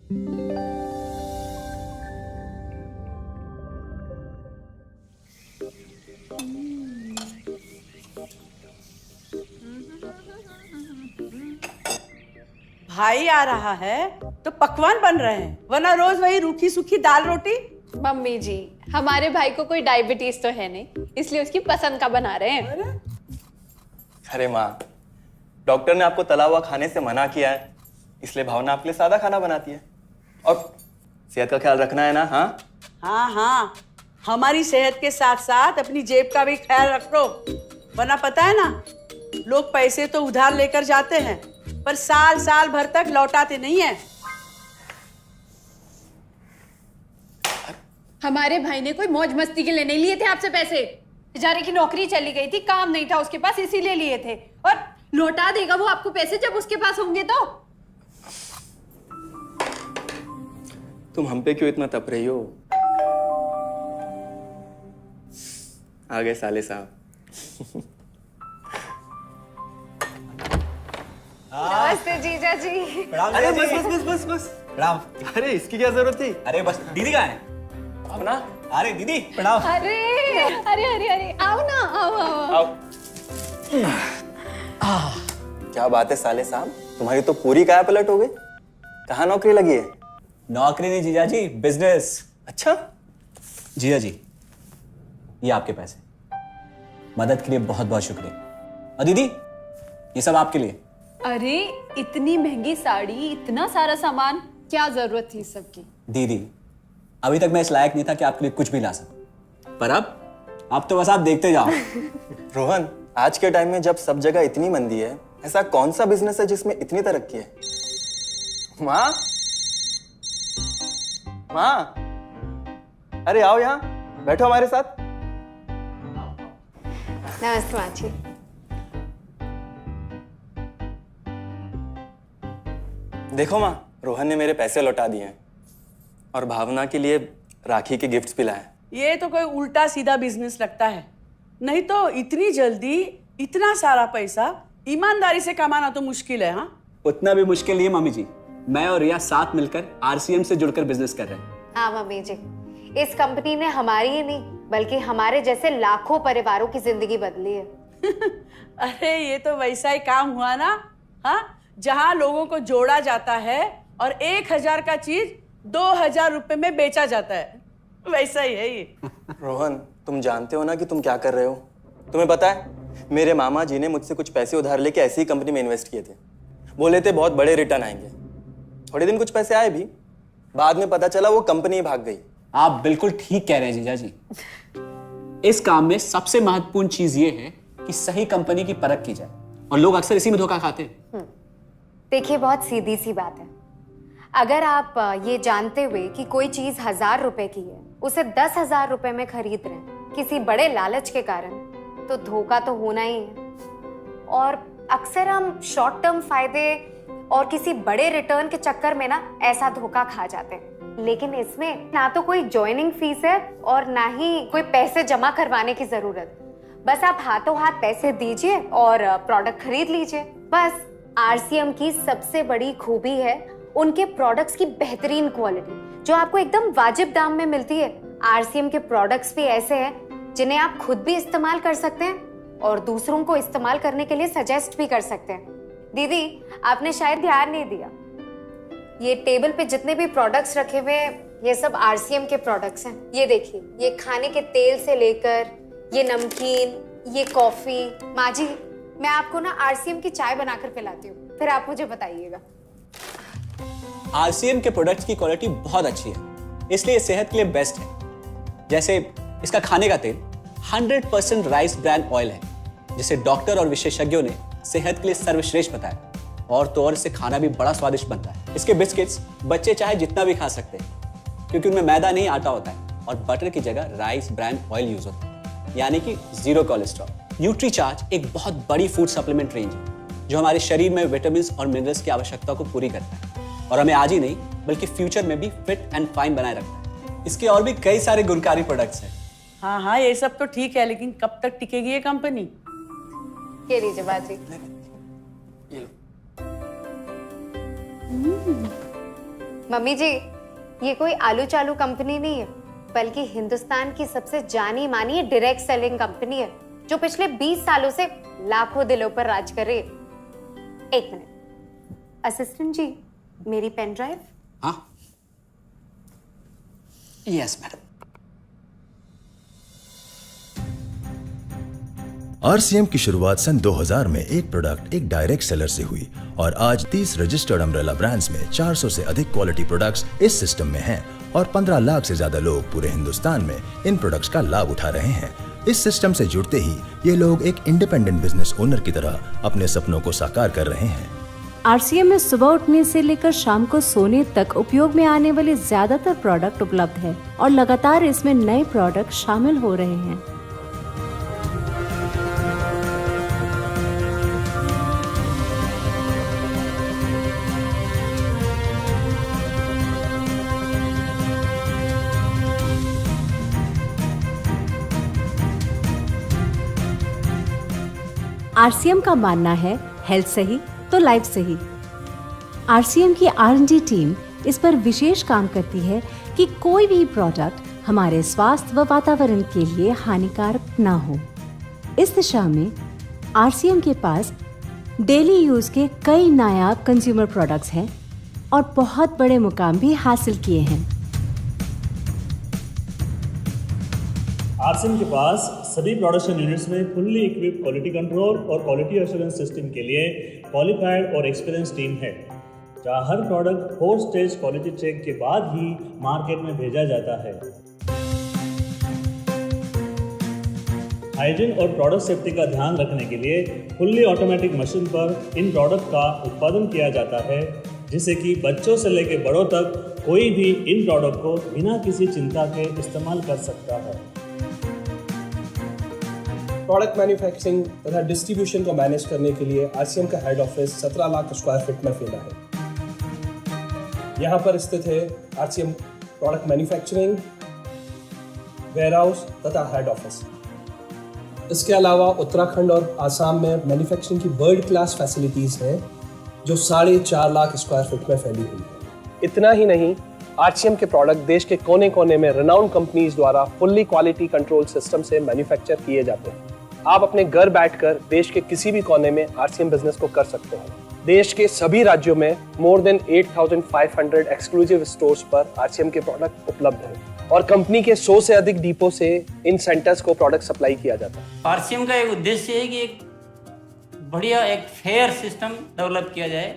भाई आ रहा है तो पकवान बन रहे हैं, वरना रोज वही रूखी सूखी दाल रोटी। मम्मी जी, हमारे भाई को कोई डायबिटीज तो है नहीं, इसलिए उसकी पसंद का बना रहे हैं। अरे माँ, डॉक्टर ने आपको तला हुआ खाने से मना किया है, इसलिए भावना आपके लिए सादा खाना बनाती है। और सेहत का ख्याल रखना है ना? हाँ हाँ हाँ, हमारी सेहत के साथ साथ अपनी जेब का भी ख्याल रखो, वरना पता है ना, लोग पैसे तो उधार लेकर जाते हैं पर साल साल भर तक लौटाते नहीं है। हमारे भाई ने कोई मौज मस्ती के लिए नहीं लिए थे आपसे पैसे। बेचारे की नौकरी चली गई थी, काम नहीं था उसके पास, इसीलिए लिए थे। और लौटा देगा वो आपको पैसे जब उसके पास होंगे तो। तुम हम पे क्यों इतना तप रही हो? आ गए साले साहब। नमस्ते जीजा जी। अरे बस बस बस बस बस प्रणाम। अरे इसकी क्या जरूरत थी? अरे बस दीदी कहाँ है? भावना, अरे दीदी प्रणाम। अरे अरे अरे अरे आओ ना, आओ आओ। आओ। क्या बात है साले साहब, तुम्हारी तो पूरी काया पलट हो गई। कहाँ नौकरी लगी है? नौकरी नहीं जीजा जी, बिजनेस। अच्छा जीजा जी, ये आपके पैसे, मदद के लिए बहुत बहुत शुक्रिया। और दीदी, ये सब आपके लिए। अरे इतनी महंगी साड़ी, इतना सारा सामान, क्या जरूरत थी सबकी? दीदी, अभी तक मैं इस लायक नहीं था कि आपके लिए कुछ भी ला सकूं, पर अब तो बस आप देखते जाओ। रोहन, आज के टाइम में जब सब जगह इतनी मंदी है, ऐसा कौन सा बिजनेस है जिसमें इतनी तरक्की है? माँ, माँ, अरे आओ यहाँ बैठो हमारे साथ। नमस्ते माँ जी। देखो माँ, रोहन ने मेरे पैसे लौटा दिए हैं और भावना के लिए राखी के गिफ्ट्स भी लाए। ये तो कोई उल्टा सीधा बिजनेस लगता है, नहीं तो इतनी जल्दी इतना सारा पैसा ईमानदारी से कमाना तो मुश्किल है। हाँ, उतना भी मुश्किल नहीं है मम्मी जी। मैं और रिया साथ मिलकर आरसीएम से जुड़कर बिजनेस कर रहे हैं। हाँ मम्मी जी, इस कंपनी ने हमारी ही नहीं बल्कि हमारे जैसे लाखों परिवारों की जिंदगी बदली है। अरे ये तो वैसा ही काम हुआ ना, हाँ, जहाँ लोगों को जोड़ा जाता है और 1000 का चीज 2000 रुपए में बेचा जाता है, वैसा ही है ये। रोहन, तुम जानते हो ना कि तुम क्या कर रहे हो? तुम्हें पता है, मेरे मामा जी ने मुझसे कुछ पैसे उधार लेके ऐसी ही कंपनी में इन्वेस्ट किए थे। बोले थे बहुत बड़े रिटर्न आएंगे। थोड़े दिन कुछ पैसे आए भी, बाद में पता चला वो कंपनी ही भाग गई। आप बिल्कुल ठीक कह रहे हैं जीजा जी। इस काम में सबसे महत्वपूर्ण चीज ये है कि सही कंपनी की परख की जाए, और लोग अक्सर इसी में धोखा खाते हैं। देखिए, बहुत सीधी सी बात है। अगर आप ये जानते हुए कि कोई चीज 1000 रुपए की है, उसे 10,000 रुपए में खरीद रहे हैं किसी बड़े लालच के कारण, तो धोखा तो होना ही है। और अक्सर हम शॉर्ट टर्म फायदे और किसी बड़े रिटर्न के चक्कर में ना ऐसा धोखा खा जाते हैं। लेकिन इसमें ना तो कोई ज्वाइनिंग फीस है और ना ही कोई पैसे जमा करवाने की जरूरत। बस आप हाथों हाथ पैसे दीजिए और प्रोडक्ट खरीद लीजिए। बस आरसीएम की सबसे बड़ी खूबी है उनके प्रोडक्ट्स की बेहतरीन क्वालिटी, जो आपको एकदम वाजिब दाम में मिलती है। आरसीएम के प्रोडक्ट्स भी ऐसे हैं जिन्हें आप खुद भी इस्तेमाल कर सकते हैं और दूसरों को इस्तेमाल करने के लिए सजेस्ट भी कर सकते हैं। दीदी, आपने शायद ध्यान नहीं दिया, ये टेबल पे जितने भी प्रोडक्ट्स रखे हुए हैं, ये सब आरसीएम के प्रोडक्ट्स हैं। ये देखिए, ये खाने के तेल से लेकर ये नमकीन, ये कॉफी। माँ जी, मैं आपको ना आरसीएम की चाय बनाकर पिलाती हूँ, फिर आप मुझे बताइएगा। आरसीएम के प्रोडक्ट्स की क्वालिटी बहुत अच्छी है, इसलिए सेहत के लिए बेस्ट है। जैसे इसका खाने का तेल 100% राइस ब्रांड ऑयल है, जिसे डॉक्टर और विशेषज्ञों ने सेहत के लिए सर्वश्रेष्ठ बताया। और तो और इससे खाना भी बड़ा स्वादिष्ट बनता है। इसके बिस्किट्स बच्चे चाहे जितना भी खा सकते हैं, क्योंकि उनमें मैदा नहीं आटा होता है और बटर की जगह राइस ब्रांड ऑयल यूज होता है, यानी कि 0 कोलेस्ट्रॉल। न्यूट्रीचार्ज एक बहुत बड़ी फूड सप्लीमेंट रेंज है, जो हमारे शरीर में विटामिन और मिनरल्स की आवश्यकता को पूरी करता है और हमें आज ही नहीं बल्कि फ्यूचर में भी फिट एंड फाइन बनाए रखता है। इसके और भी कई सारे गुणकारी प्रोडक्ट्स हैं। हाँ हाँ, ये सब तो ठीक है, लेकिन कब तक टिकेगी ये कंपनी? ये लीजिए बाजी। मम्मी जी, ये कोई आलू चालू कंपनी नहीं है, बल्कि हिंदुस्तान की सबसे जानी मानी डायरेक्ट सेलिंग कंपनी है, जो पिछले 20 सालों से लाखों दिलों पर राज कर रही है। एक मिनट, असिस्टेंट जी, मेरी पेन ड्राइव। हाँ, यस मैडम। आरसीएम की शुरुआत सन 2000 में एक प्रोडक्ट एक डायरेक्ट सेलर से हुई और आज 30 रजिस्टर्ड अम्ब्रेला ब्रांड्स में 400 से अधिक क्वालिटी प्रोडक्ट्स इस सिस्टम में हैं और 15 लाख से ज्यादा लोग पूरे हिंदुस्तान में इन प्रोडक्ट्स का लाभ उठा रहे हैं। इस सिस्टम से जुड़ते ही ये लोग एक इंडिपेंडेंट बिजनेस ओनर की तरह अपने सपनों को साकार कर रहे हैं। आरसीएम में सुबह उठने से लेकर शाम को सोने तक उपयोग में आने वाले ज्यादातर प्रोडक्ट उपलब्ध है और लगातार इसमें नए प्रोडक्ट शामिल हो रहे हैं। आरसीएम का मानना है हेल्थ सही तो लाइफ सही। आरसीएम की R&D टीम इस पर विशेष काम करती है कि कोई भी प्रोडक्ट हमारे स्वास्थ्य व वातावरण के लिए हानिकारक ना हो। इस दिशा में आरसीएम के पास डेली यूज के कई नायाब कंज्यूमर प्रोडक्ट्स हैं और बहुत बड़े मुकाम भी हासिल किए हैं। आरसीएम के पास सभी प्रोडक्शन यूनिट्स में फुल्ली इक्विप क्वालिटी कंट्रोल और क्वालिटी एश्योरेंस सिस्टम के लिए क्वालिफाइड और एक्सपीरियंस टीम है, जहां हर प्रोडक्ट 4 स्टेज क्वालिटी चेक के बाद ही मार्केट में भेजा जाता है। हाइजीन और प्रोडक्ट सेफ्टी का ध्यान रखने के लिए फुल्ली ऑटोमेटिक मशीन पर इन प्रोडक्ट का उत्पादन किया जाता है, जिससे कि बच्चों से लेकर बड़ों तक कोई भी इन प्रोडक्ट को बिना किसी चिंता के इस्तेमाल कर सकता है। प्रोडक्ट मैन्युफैक्चरिंग तथा डिस्ट्रीब्यूशन को मैनेज करने के लिए आरसीएम का head office 17 lakh square feet में फैला है। यहाँ पर स्थित है आरसीएम प्रोडक्ट मैन्युफैक्चरिंग, वेयरहाउस तथा हेड ऑफिस। इसके अलावा उत्तराखंड और आसाम में मैन्युफैक्चरिंग की वर्ल्ड क्लास फैसिलिटीज़ हैं, जो 4.5 लाख स्क्वायर फीट में फैली हुई है। इतना ही नहीं, आरसीएम के प्रोडक्ट देश के कोने कोने में रिनाउंड कंपनीज द्वारा फुल्ली क्वालिटी कंट्रोल सिस्टम से मैन्युफैक्चर किए जाते हैं। आप अपने घर बैठकर देश के किसी भी कोने में आरसीएम बिजनेस को कर सकते हैं। देश के सभी राज्यों में मोर देन 8,500 एक्सक्लूसिव स्टोर्स पर आरसीएम के प्रोडक्ट उपलब्ध हैं और कंपनी के 100 से अधिक डिपो से इन सेंटर्स को प्रोडक्ट सप्लाई किया जाता है। आरसीएम का एक उद्देश्य है कि एक बढ़िया एक फेयर सिस्टम डेवलप किया जाए,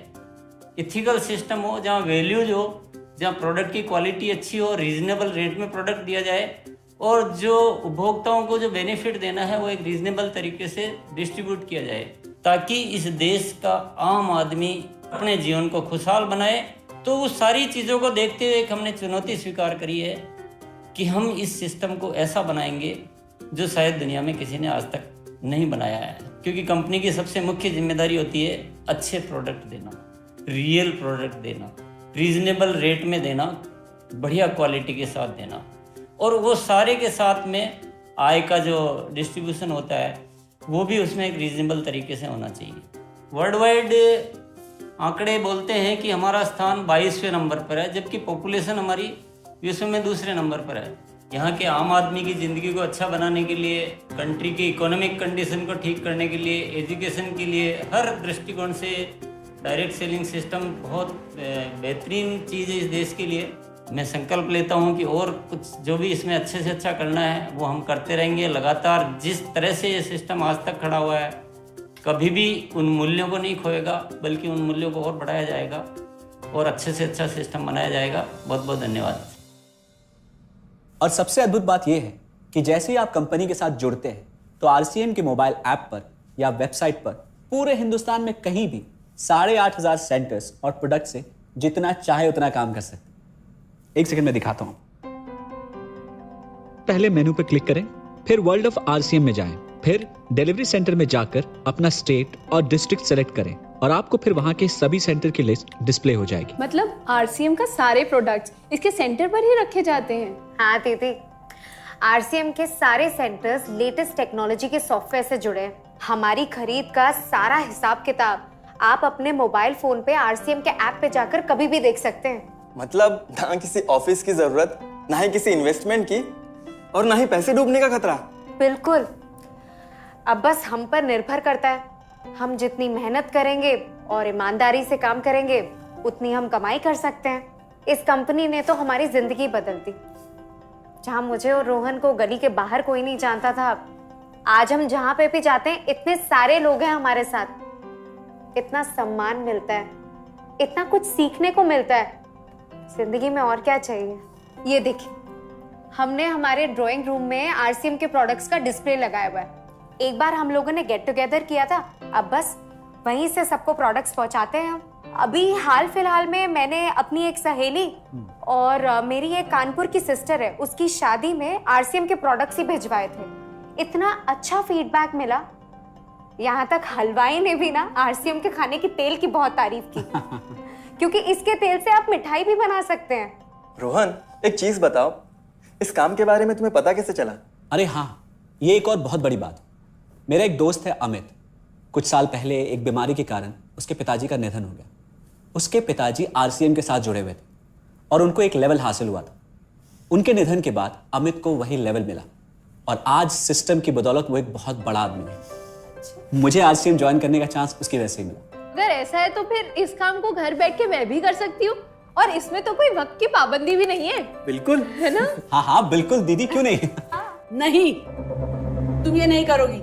इथिकल सिस्टम हो, जहाँ वैल्यूज हो, जहाँ प्रोडक्ट की क्वालिटी अच्छी हो, रीजनेबल रेट में प्रोडक्ट दिया जाए और जो उपभोक्ताओं को जो बेनिफिट देना है वो एक रीजनेबल तरीके से डिस्ट्रीब्यूट किया जाए, ताकि इस देश का आम आदमी अपने जीवन को खुशहाल बनाए। तो उस सारी चीज़ों को देखते हुए एक हमने चुनौती स्वीकार करी है कि हम इस सिस्टम को ऐसा बनाएंगे जो शायद दुनिया में किसी ने आज तक नहीं बनाया है, क्योंकि कंपनी की सबसे मुख्य जिम्मेदारी होती है अच्छे प्रोडक्ट देना, रियल प्रोडक्ट देना, रीजनेबल रेट में देना, बढ़िया क्वालिटी के साथ देना, और वो सारे के साथ में आय का जो डिस्ट्रीब्यूशन होता है वो भी उसमें एक रीजनेबल तरीके से होना चाहिए। वर्ल्ड वाइड आंकड़े बोलते हैं कि हमारा स्थान 22वें नंबर पर है, जबकि पॉपुलेशन हमारी विश्व में दूसरे नंबर पर है। यहाँ के आम आदमी की ज़िंदगी को अच्छा बनाने के लिए, कंट्री की इकोनॉमिक कंडीशन को ठीक करने के लिए, एजुकेशन के लिए, हर दृष्टिकोण से डायरेक्ट सेलिंग सिस्टम बहुत बेहतरीन चीज़ है इस देश के लिए। मैं संकल्प लेता हूं कि और कुछ जो भी इसमें अच्छे से अच्छा करना है वो हम करते रहेंगे लगातार। जिस तरह से ये सिस्टम आज तक खड़ा हुआ है, कभी भी उन मूल्यों को नहीं खोएगा, बल्कि उन मूल्यों को और बढ़ाया जाएगा और अच्छे से अच्छा सिस्टम बनाया जाएगा। बहुत बहुत धन्यवाद। और सबसे अद्भुत बात यह है कि जैसे ही आप कंपनी के साथ जुड़ते हैं तो आरसीएम के मोबाइल ऐप पर या वेबसाइट पर पूरे हिंदुस्तान में कहीं भी 8,500 सेंटर्स और प्रोडक्ट से जितना चाहे उतना काम कर सकते हैं। एक सेकंड में दिखाता हूं। पहले मेनू पर क्लिक करें, फिर वर्ल्ड ऑफ आरसीएम में जाएं, फिर डिलीवरी सेंटर में जाकर अपना स्टेट और डिस्ट्रिक्ट सेलेक्ट करें और आपको फिर वहां के सभी सेंटर की लिस्ट डिस्प्ले हो जाएगी। मतलब आरसीएम का सारे प्रोडक्ट्स इसके सेंटर पर ही रखे जाते हैं? हाँ दीदी, आरसीएम के सारे सेंटर्स लेटेस्ट टेक्नोलॉजी के सॉफ्टवेयर से जुड़े हैं। हमारी खरीद का सारा हिसाब किताब आप अपने मोबाइल फोन पे आरसीएम के ऐप पे जाकर कभी भी देख सकते हैं। मतलब ना किसी ऑफिस की जरूरत, ना ही किसी इन्वेस्टमेंट की, और ना ही पैसे डूबने का खतरा। बिल्कुल। अब बस हम पर निर्भर करता है। हम जितनी मेहनत करेंगे और ईमानदारी से काम करेंगे, उतनी हम कमाई कर सकते हैं। इस कंपनी ने तो हमारी जिंदगी बदल दी। जहां मुझे और रोहन को गली के बाहर कोई नहीं जानता था, आज हम जहां पे भी जाते हैं इतने सारे लोग हैं हमारे साथ। इतना सम्मान मिलता है, इतना कुछ सीखने को मिलता है। जिंदगी में और क्या चाहिए। ये देखिए, हमने हमारे ड्राइंग रूम में आरसीएम के प्रोडक्ट्स का डिस्प्ले लगाया हुआ है। एक बार हम लोगों ने गेट टुगेदर किया था, अब बस वहीं से सबको प्रोडक्ट्स पहुंचाते हैं हम। अभी हाल फिलहाल में मैंने अपनी एक सहेली और मेरी एक कानपुर की सिस्टर है, उसकी शादी में आरसीएम के प्रोडक्ट्स ही भिजवाए थे। इतना अच्छा फीडबैक मिला, यहाँ तक हलवाई ने भी ना आरसीएम के खाने की तेल की बहुत तारीफ की क्योंकि इसके तेल से आप मिठाई भी बना सकते हैं। रोहन, एक चीज बताओ, इस काम के बारे में तुम्हें पता कैसे चला? अरे हाँ, ये एक और बहुत बड़ी बात। मेरा एक दोस्त है अमित, कुछ साल पहले एक बीमारी के कारण उसके पिताजी का निधन हो गया। उसके पिताजी आरसीएम के साथ जुड़े हुए थे और उनको एक लेवल हासिल हुआ था। उनके निधन के बाद अमित को वही लेवल मिला और आज सिस्टम की बदौलत वो एक बहुत बड़ा आदमी है। मुझे आरसीएम ज्वाइन करने का चांस उसकी वजह से ही मिला। अगर ऐसा है तो फिर इस काम को घर बैठ के मैं भी कर सकती हूँ, और इसमें तो कोई वक्त की पाबंदी भी नहीं है। बिल्कुल, है ना? हाँ हाँ बिल्कुल दीदी, क्यों नहीं। नहीं, तुम ये नहीं करोगी।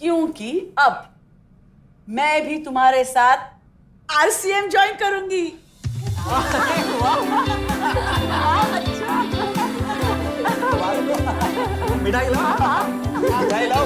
क्योंकि अब मैं भी तुम्हारे साथ आरसीएम ज्वाइन करूंगी। मिठाई लाओ।